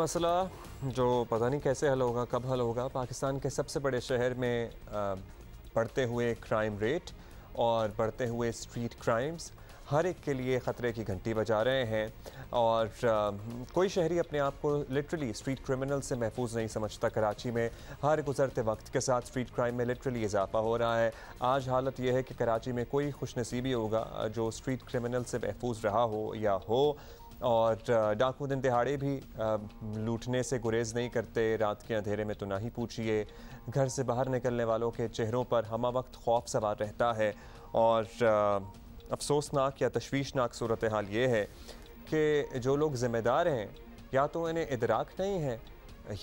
मसला जो पता नहीं कैसे हल होगा, कब हल होगा। पाकिस्तान के सबसे बड़े शहर में बढ़ते हुए क्राइम रेट और बढ़ते हुए स्ट्रीट क्राइम्स हर एक के लिए ख़तरे की घंटी बजा रहे हैं। और कोई शहरी अपने आप को लिटरली स्ट्रीट क्रिमिनल से महफूज नहीं समझता। कराची में हर गुज़रते वक्त के साथ स्ट्रीट क्राइम में लिटरली इजाफा हो रहा है। आज हालत यह है कि कराची में कोई खुशनसीबी होगा जो स्ट्रीट क्रिमिनल से महफूज रहा हो या हो। और डाकू दिन दिहाड़े भी लूटने से गुरेज नहीं करते। रात के अंधेरे में तो ना ही पूछिए। घर से बाहर निकलने वालों के चेहरों पर हमा वक्त खौफ सवार रहता है। और अफसोसनाक या तशवीशनाक सूरत हाल ये है कि जो लोग ज़िम्मेदार हैं या तो इन्हें इदराक नहीं है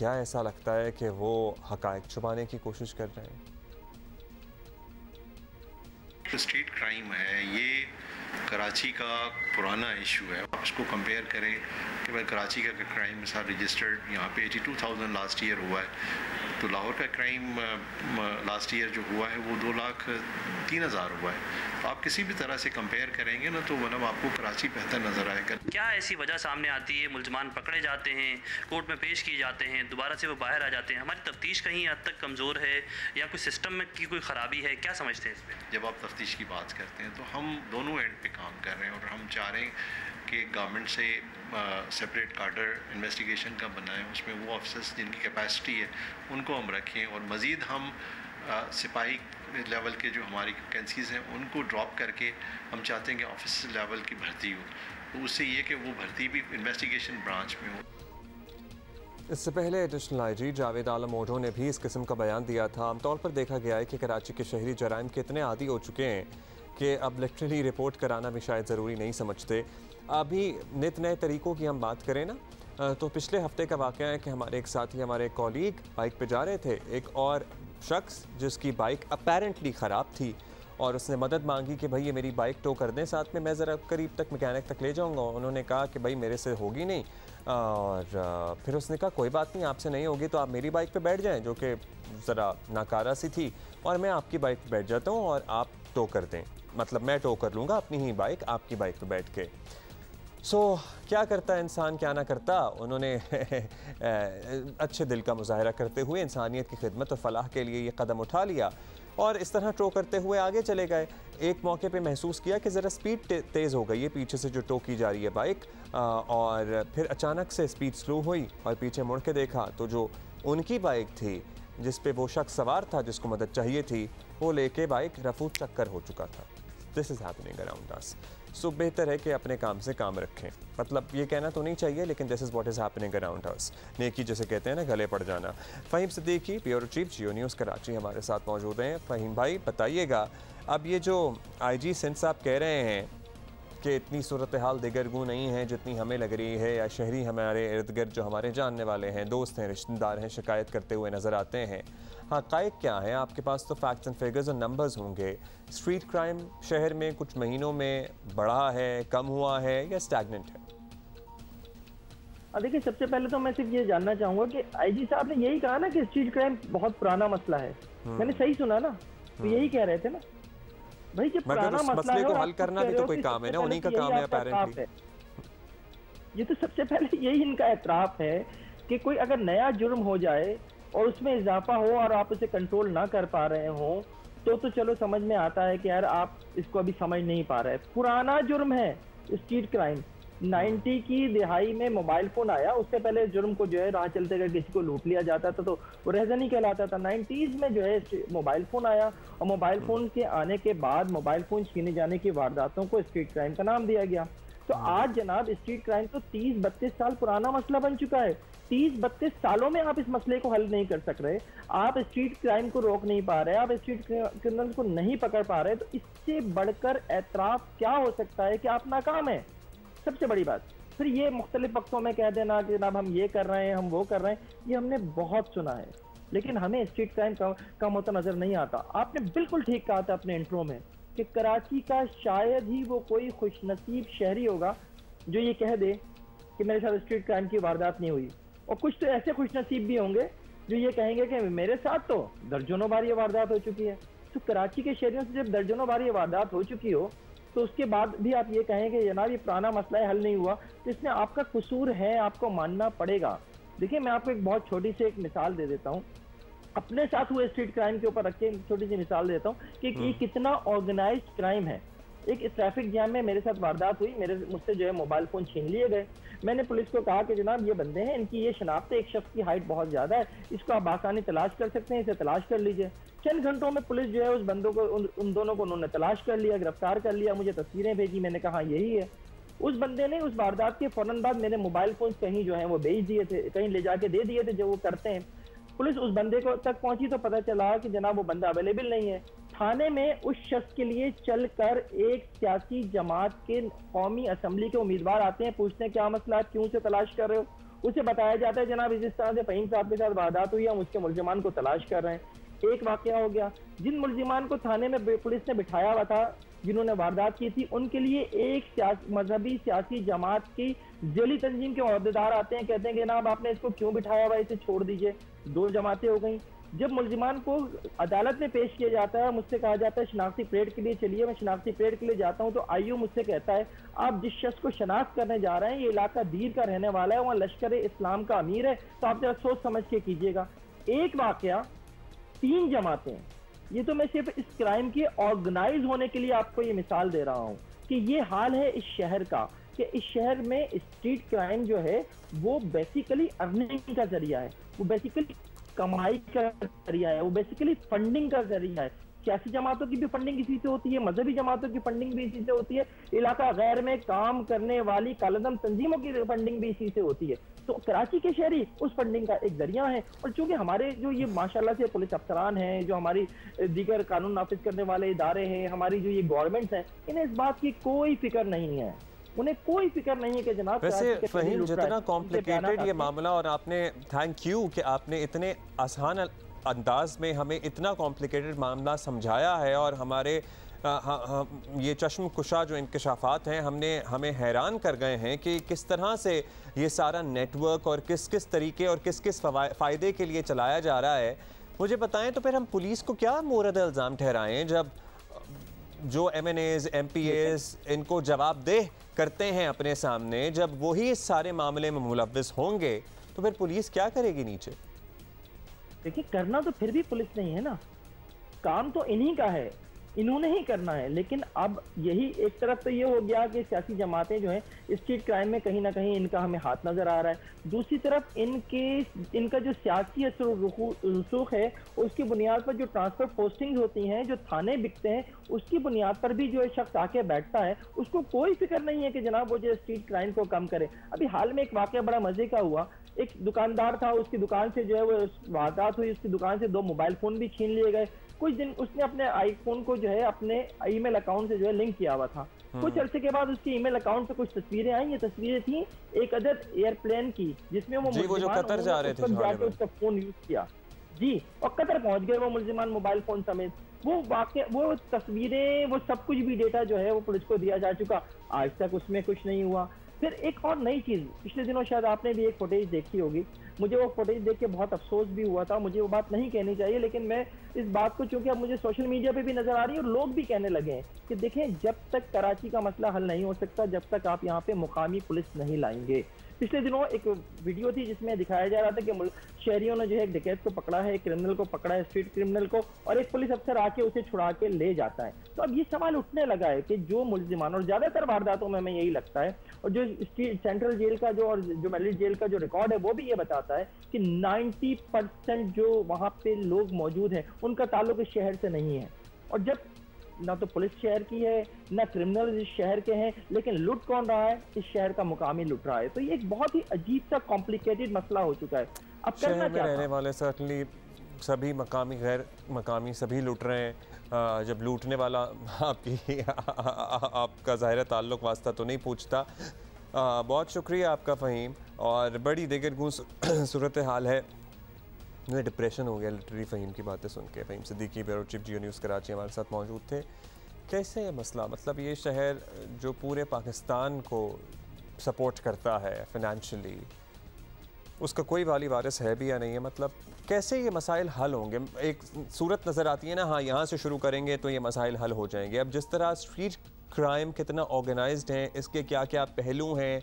या ऐसा लगता है कि वो हक़ाइक़ छुपाने की कोशिश कर रहे हैं। स्ट्रीट क्राइम है ये कराची का पुराना इशू है। आप उसको कंपेयर करें कि भाई कराची का क्राइम साहब रजिस्टर्ड यहाँ पे 82,000 लास्ट ईयर हुआ है, तो लाहौर का क्राइम लास्ट ईयर जो हुआ है वो 2,03,000 हुआ है। तो आप किसी भी तरह से कंपेयर करेंगे ना तो मतलब आपको कराची बेहतर नज़र आएगा। क्या ऐसी वजह सामने आती है मुलजमान पकड़े जाते हैं, कोर्ट में पेश किए जाते हैं, दोबारा से वो बाहर आ जाते हैं? हमारी तफ्तीश कहीं हद तक कमज़ोर है या कोई सिस्टम में की कोई ख़राबी है? क्या समझते हैं इस पर? जब आप तफ्तीश की बात करते हैं तो हम दोनों एंड पे काम कर रहे हैं और हम चाह रहे हैं कि गवर्नमेंट से सेपरेट कार्डर इन्वेस्टिगेशन का बनाएं, उसमें वो ऑफिसर्स जिनकी कैपेसिटी है उनको हम रखें और मज़ीद हम सिपाही लेवल के जो हमारी वैकेंसीज़ हैं उनको ड्रॉप करके हम चाहते हैं कि ऑफिस लेवल की भर्ती हो, तो उससे ये कि वो भर्ती भी इन्वेस्टिगेशन ब्रांच में हो। इससे पहले एडिशनल आईजी जावेद आलम ओढो ने भी इस किस्म का बयान दिया था। आमतौर पर देखा गया है कि कराची के शहरी जराइम के इतने आदी हो चुके हैं कि अब लिटरली रिपोर्ट कराना भी शायद ज़रूरी नहीं समझते। अभी नित नए तरीक़ों की हम बात करें ना तो पिछले हफ्ते का वाक़या है कि हमारे एक साथी, हमारे एक कॉलीग बाइक पे जा रहे थे। एक और शख्स जिसकी बाइक अपेरेंटली ख़राब थी और उसने मदद मांगी कि भाई ये मेरी बाइक टो कर दें, साथ में मैं ज़रा करीब तक मैकेनिक तक ले जाऊंगा। उन्होंने कहा कि भाई मेरे से होगी नहीं। और फिर उसने कहा कोई बात नहीं, आपसे नहीं होगी तो आप मेरी बाइक पे बैठ जाएं, जो कि ज़रा नाकारा सी थी, और मैं आपकी बाइक पे बैठ जाता हूँ और आप टो कर दें, मतलब मैं टो कर लूँगा अपनी ही बाइक आपकी बाइक पे बैठ के। क्या करता है इंसान, क्या ना करता। उन्होंने अच्छे दिल का मुजाहरा करते हुए इंसानियत की खिदमत और फलाह के लिए ये कदम उठा लिया और इस तरह टो करते हुए आगे चले गए। एक मौके पे महसूस किया कि ज़रा स्पीड तेज़ हो गई है पीछे से जो टो की जा रही है बाइक, और फिर अचानक से स्पीड स्लो हुई और पीछे मुड़ के देखा तो जो उनकी बाइक थी जिस पे वो शख्स सवार था जिसको मदद चाहिए थी, वो लेके बाइक रफू चक्कर हो चुका था। This is happening around us. So बेहतर है कि अपने काम से काम रखें। मतलब ये कहना तो नहीं चाहिए, लेकिन this is what is happening around अस। नेकी जैसे कहते हैं ना, गले पड़ जाना। फ़हीम सिद्दीकी, ब्यूरो चीफ, जियो न्यूज़ कराची, हमारे साथ मौजूद हैं। फ़हीम भाई बताइएगा, अब ये जो आईजी सिंध साहब कह रहे हैं कि इतनी सूरत हाल दिगरगू नहीं है जितनी हमें लग रही है, या शहरी हमारे इर्द गिर्द जो हमारे जानने वाले हैं, दोस्त हैं, रिश्तेदार हैं, शिकायत करते हुए नज़र आते हैं, हक़ाइक़ क्या है? आपके पास तो फैक्ट्स एंड फिगर्स और नंबर्स होंगे। स्ट्रीट क्राइम शहर में कुछ महीनों में बढ़ा है, कम हुआ है या स्टैग्नेंट है? देखिए, सबसे पहले तो मैं सिर्फ ये जानना चाहूँगा कि आईजी साहब ने यही कहा ना कि स्ट्रीट क्राइम बहुत पुराना मसला है। मैंने सही सुना ना? तो यही कह रहे थे ना भाई, कि पुराना मसला है को हल करना भी तो कोई काम है ना, उन्हीं का काम है अपेरेंटली। ये तो सबसे पहले यही इनका एतराफ़ है कि कोई अगर नया जुर्म हो जाए और उसमें इजाफा हो और आप उसे कंट्रोल ना कर पा रहे हो तो चलो समझ में आता है कि यार आप इसको अभी समझ नहीं पा रहे। पुराना जुर्म है स्ट्रीट क्राइम। 90 की दिहाई में मोबाइल फ़ोन आया, उससे पहले जुर्म को जो है राह चलते अगर किसी को लूट लिया जाता था तो वो रहज़नी कहलाता था। 90s में जो है मोबाइल फ़ोन आया और मोबाइल फ़ोन के आने के बाद मोबाइल फ़ोन छीने जाने की वारदातों को स्ट्रीट क्राइम का नाम दिया गया। तो आज जनाब स्ट्रीट क्राइम तो 30-32 साल पुराना मसला बन चुका है। 30-32 सालों में आप इस मसले को हल नहीं कर सक रहे, आप स्ट्रीट क्राइम को रोक नहीं पा रहे, आप स्ट्रीट क्रिमिनल को नहीं पकड़ पा रहे, तो इससे बढ़कर एतराफ़ क्या हो सकता है कि आप नाकाम हैं? सबसे बड़ी बात। फिर ये मुख्तलिफ वक्तों में कह देना कि जनाब हम ये कर रहे हैं, हम वो कर रहे हैं, ये हमने बहुत सुना है, लेकिन हमें स्ट्रीट क्राइम कम होता नजर नहीं आता। आपने बिल्कुल ठीक कहा था अपने इंट्रो में कि कराची का शायद ही वो कोई खुशनसीब शहरी होगा जो ये कह दे कि मेरे साथ स्ट्रीट क्राइम की वारदात नहीं हुई, और कुछ तो ऐसे खुशनसीब भी होंगे जो ये कहेंगे कि मेरे साथ तो दर्जनों बार ये वारदात हो चुकी है। तो कराची के शहरियों से जब दर्जनों बार ये वारदात हो चुकी हो तो उसके बाद भी आप ये कहें कि जनाब ये पुराना मसला है, हल नहीं हुआ, तो इसमें आपका कसूर है, आपको मानना पड़ेगा। देखिए मैं आपको एक बहुत छोटी सी एक मिसाल दे देता हूँ, अपने साथ हुए स्ट्रीट क्राइम के ऊपर रख के छोटी सी मिसाल देता हूँ कि ये कितना ऑर्गेनाइज्ड क्राइम है। एक ट्रैफिक जैम में मेरे साथ वारदात हुई, मुझसे जो है मोबाइल फोन छीन लिए गए। मैंने पुलिस को कहा कि जनाब ये बंदे हैं, इनकी ये शनाख्त है, एक शख्स की हाइट बहुत ज्यादा है, इसको आप आसानी तलाश कर सकते हैं, इसे तलाश कर लीजिए। चंद घंटों में पुलिस जो है उस बंदों को उन दोनों को उन्होंने तलाश कर लिया, गिरफ्तार कर लिया, मुझे तस्वीरें भेजी, मैंने कहा यही है। उस बंदे ने उस वारदात के फौरन बाद मेरे मोबाइल फोन कहीं जो है वो बेच दिए थे, कहीं ले जाके दे दिए थे, जो वो करते हैं। पुलिस उस बंदे को तक पहुंची तो पता चला कि जनाब वो बंदा अवेलेबल नहीं है। थाने में उस शख्स के लिए चलकर एक सियासी जमात के कौमी असेंबली के उम्मीदवार आते हैं, पूछते हैं क्या मसला, क्यों से तलाश कर रहे हो। उसे बताया जाता है जनाब इस तरह से फहीम साहब के साथ वारदात हुई, हम उसके मुल्जिमान को तलाश कर रहे हैं। एक वाकया हो गया, जिन मुल्जिमान को थाने में पुलिस ने बिठाया हुआ था, जिन्होंने वारदात की थी, उनके लिए एक मजहबी सियासी जमात की जेली तंजीम के ओहदेदार आते हैं, कहते हैं कि जनाब आपने इसको क्यों बिठाया हुआ, इसे छोड़ दीजिए। 2 जमातें हो गई। जब मुल्जिमान को अदालत में पेश किया जाता है, मुझसे कहा जाता है शनाख्ती परेड के लिए चलिए, मैं शनाख्ती परेड के लिए जाता हूं तो आईयू मुझसे कहता है आप जिस शख्स को शनाख्त करने जा रहे हैं ये इलाका दीर का रहने वाला है, वहाँ लश्कर इस्लाम का अमीर है, तो आप जरा सोच समझ के कीजिएगा। एक वाकया, 3 जमातें। ये तो मैं सिर्फ इस क्राइम के ऑर्गेनाइज होने के लिए आपको ये मिसाल दे रहा हूँ कि ये हाल है इस शहर का, कि इस शहर में स्ट्रीट क्राइम जो है वो बेसिकली अर्निंग का जरिया है, वो बेसिकली कमाई का जरिया है, वो बेसिकली फंडिंग का जरिया है। सियासी जमातों की भी फंडिंग इसी से होती है, मजहबी जमातों की फंडिंग भी इसी से होती है, इलाका गैर में काम करने वाली कालेदम तंजीमों की फंडिंग भी इसी से होती है। तो कराची के शहरी उस फंडिंग का एक जरिया है। और चूंकि हमारे जो ये माशाल्लाह से पुलिस अफसरान हैं, जो हमारी दीगर कानून नाफिज करने वाले इदारे हैं, हमारी जो ये गवर्नमेंट्स हैं, इन्हें इस बात की कोई फिक्र नहीं है, उन्हें कोई फिक्र नहीं है कि जनाब वैसे फहीम जितना कॉम्प्लिकेटेड ये मामला, और आपने थैंक यू कि आपने इतने आसान अंदाज में हमें इतना कॉम्प्लिकेटेड मामला समझाया है, और हमारे ये चश्मकुशा जो इंकशाफात हैं हमें हैरान कर गए हैं कि किस तरह से ये सारा नेटवर्क और किस किस तरीके और किस किस फ़ायदे के लिए चलाया जा रहा है। मुझे बताएं तो फिर हम पुलिस को क्या मोरद इल्ज़ाम ठहराएं जब जो MNAs MPAs इनको जवाबदेह करते हैं अपने सामने, जब वही इस सारे मामले में मुलव्विस होंगे तो फिर पुलिस क्या करेगी नीचे? देखिए करना तो फिर भी पुलिस नहीं है ना, काम तो इन्हीं का है, इन्होंने ही करना है। लेकिन अब यही एक तरफ तो ये हो गया कि सियासी जमातें जो हैं स्ट्रीट क्राइम में कहीं ना कहीं इनका हमें हाथ नजर आ रहा है, दूसरी तरफ इनका जो सियासी रसूख है उसकी बुनियाद पर जो ट्रांसफर पोस्टिंग होती हैं, जो थाने बिकते हैं, उसकी बुनियाद पर भी जो शख्स आके बैठता है उसको कोई फिक्र नहीं है कि जनाब वो जो स्ट्रीट क्राइम को कम करे। अभी हाल में एक वाकया बड़ा मजे का हुआ, एक दुकानदार था, उसकी दुकान से जो है वो वारदात हुई, उसकी दुकान से 2 मोबाइल फोन भी छीन लिए गए। कुछ दिन उसने अपने आईफोन को जो है अपने ईमेल अकाउंट से जो है लिंक किया हुआ था। कुछ अरसे के बाद उसके ईमेल अकाउंट पे कुछ तस्वीरें आई। ये तस्वीरें थी एक अदद एयरप्लेन की, जिसमें वो जो कतर जा रहे थे जाके उसका फोन यूज किया जी, और कतर पहुंच गए वो मुल्जिमान मोबाइल फोन समेत। वो तस्वीरें, वो सब कुछ भी डेटा जो है वो पुलिस को दिया जा चुका, आज तक उसमें कुछ नहीं हुआ। फिर एक और नई चीज, पिछले दिनों शायद आपने भी एक फुटेज देखी होगी, मुझे वो फुटेज देख के बहुत अफसोस भी हुआ था, मुझे वो बात नहीं कहनी चाहिए, लेकिन मैं इस बात को, चूंकि अब मुझे सोशल मीडिया पे भी नजर आ रही है और लोग भी कहने लगे हैं कि देखें जब तक कराची का मसला हल नहीं हो सकता जब तक आप यहाँ पे मुकामी पुलिस नहीं लाएंगे। पिछले दिनों एक वीडियो थी जिसमें दिखाया जा रहा था कि शहरियों ने जो है एक डकैत को पकड़ा है, एक क्रिमिनल को पकड़ा है, स्ट्रीट क्रिमिनल को, और एक पुलिस अफसर आके उसे छुड़ा के ले जाता है। तो अब ये सवाल उठने लगा है कि जो मुल्जिमान, और ज्यादातर वारदातों में हमें यही लगता है, और जो सेंट्रल जेल का जो और जो मैलिट जेल का जो रिकॉर्ड है वो भी ये बताता है कि 90% जो वहां पे लोग मौजूद हैं उनका ताल्लुक इस शहर से नहीं है। और जब ना तो पुलिस शहर की है ना क्रिमिनल इस शहर के हैं, लेकिन लूट कौन रहा है? इस शहर का मुकामी लूट रहा है। तो ये एक बहुत ही अजीब सा कॉम्प्लिकेटेड मसला हो चुका है। अब करना क्या? रहने वाले सर्टनली सभी मकामी गैर मकामी सभी लूट रहे हैं। जब लूटने वाला आपका ज़ाहिर ताल्लुक वास्ता तो नहीं पूछता। बहुत शुक्रिया आपका फ़हीम, और बड़ी दिगरगूं सूरत हाल है। मुझे डिप्रेशन हो गया लिटरली फ़हीम की बातें सुन के। फ़हीम सिद्दीकी ब्यूरो चीफ जियो न्यूज़ कराची हमारे साथ मौजूद थे। कैसे मसला, मतलब ये शहर जो पूरे पाकिस्तान को सपोर्ट करता है फाइनेंशियली, उसका कोई वाली वारिस है भी या नहीं है, मतलब कैसे ये मसाइल हल होंगे? एक सूरत नज़र आती है ना, हाँ यहाँ से शुरू करेंगे तो ये मसाइल हल हो जाएंगे। अब जिस तरह स्ट्रीट क्राइम कितना ऑर्गेनाइज्ड है, इसके क्या क्या पहलू हैं,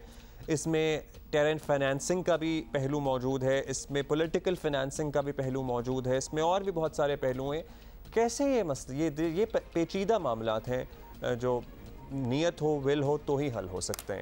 इसमें टेरेंट फाइनेंसिंग का भी पहलू मौजूद है, इसमें पॉलिटिकल फाइनेंसिंग का भी पहलू मौजूद है, इसमें और भी बहुत सारे पहलू हैं। कैसे ये पेचीदा मामलात हैं जो नियत हो, विल हो तो ही हल हो सकते हैं।